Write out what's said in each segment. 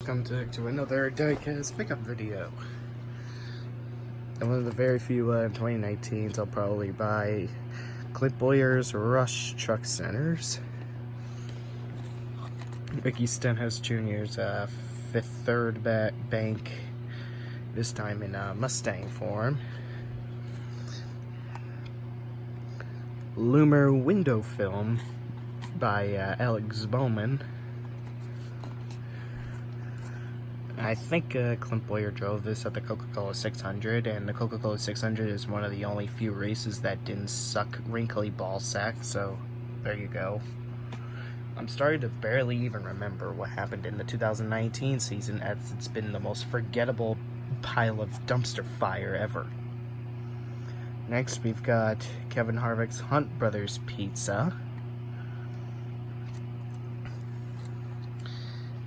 welcome to another Diecast Pickup video. And one of the very few 2019s I'll probably buy Clint Boyer's Rush Truck Centers. Ricky Stenhouse Jr.'s Fifth Third Bank, this time in Mustang form. Loomer window film by Alex Bowman. I think Clint Boyer drove this at the Coca-Cola 600, and the Coca-Cola 600 is one of the only few races that didn't suck wrinkly ball sack, so there you go. I'm starting to barely even remember what happened in the 2019 season, as it's been the most forgettable pile of dumpster fire ever. Next, we've got Kevin Harvick's Hunt Brothers Pizza.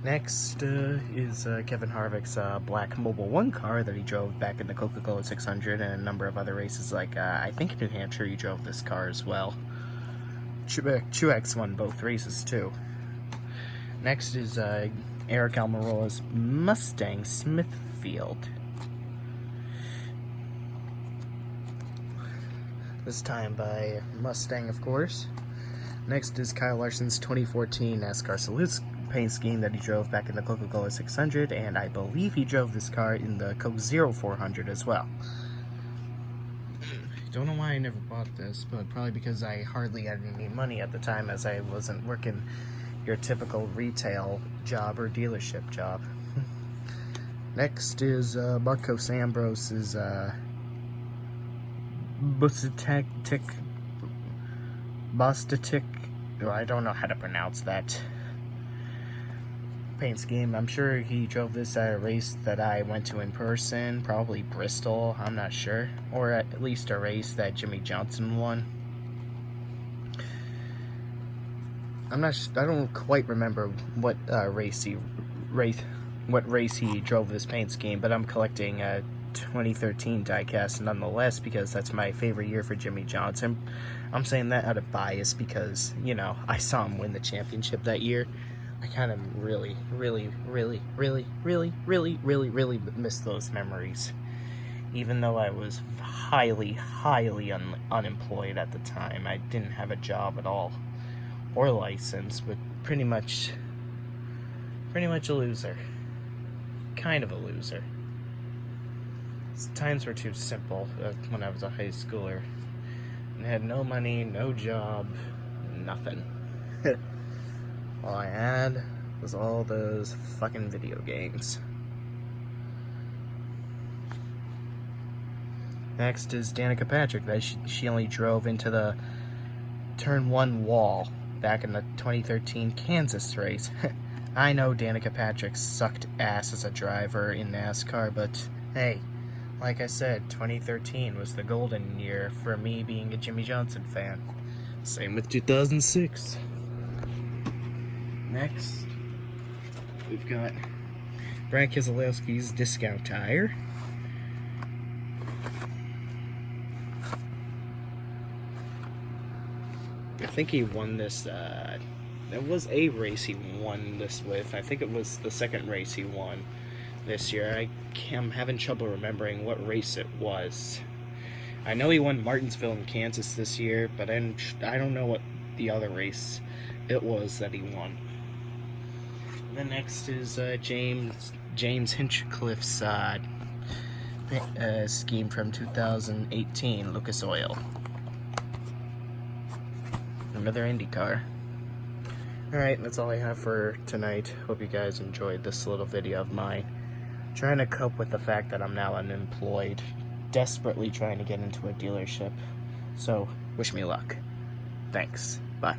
Next is Kevin Harvick's black Mobil 1 car that he drove back in the Coca-Cola 600 and a number of other races, like I think in New Hampshire he drove this car as well. Truex won both races too. Next is Eric Almirola's Mustang Smithfield. This time by Mustang, of course. Next is Kyle Larson's 2014 NASCAR Salute paint scheme that he drove back in the Coca-Cola 600, and I believe he drove this car in the Coke Zero 400 as well. Don't know why I never bought this, but probably because I hardly had any money at the time, as I wasn't working your typical retail job or dealership job. Next is Marcos Ambrose's Bostatic, I don't know how to pronounce that paint scheme. I'm sure he drove this at a race that I went to in person, probably Bristol, I'm not sure, or at least a race that Jimmy Johnson won. I don't quite remember what race he drove this paint scheme, but I'm collecting 2013 diecast nonetheless, because that's my favorite year for Jimmy Johnson. I'm saying that out of bias because, you know, I saw him win the championship that year. I kind of really miss those memories. Even though I was highly unemployed at the time. I didn't have a job at all, or license, but pretty much a loser. Kind of a loser. Times were too simple when I was a high schooler. And had no money, no job, nothing. All I had was all those fucking video games. Next is Danica Patrick, that she only drove into the turn 1 wall back in the 2013 Kansas race. I know Danica Patrick sucked ass as a driver in NASCAR, but hey, like I said, 2013 was the golden year for me being a Jimmy Johnson fan. Same with 2006. Next, we've got Brad Keselowski's Discount Tire. I think he won this, there was a race he won this with. I think it was the second race he won this year. I'm having trouble remembering what race it was. I know he won Martinsville in Kansas this year, but I don't know what the other race it was that he won. The next is James Hinchcliffe's scheme from 2018, Lucas Oil. Another Indy car. Alright, that's all I have for tonight. Hope you guys enjoyed this little video of mine. Trying to cope with the fact that I'm now unemployed. Desperately trying to get into a dealership. So, wish me luck. Thanks. Bye.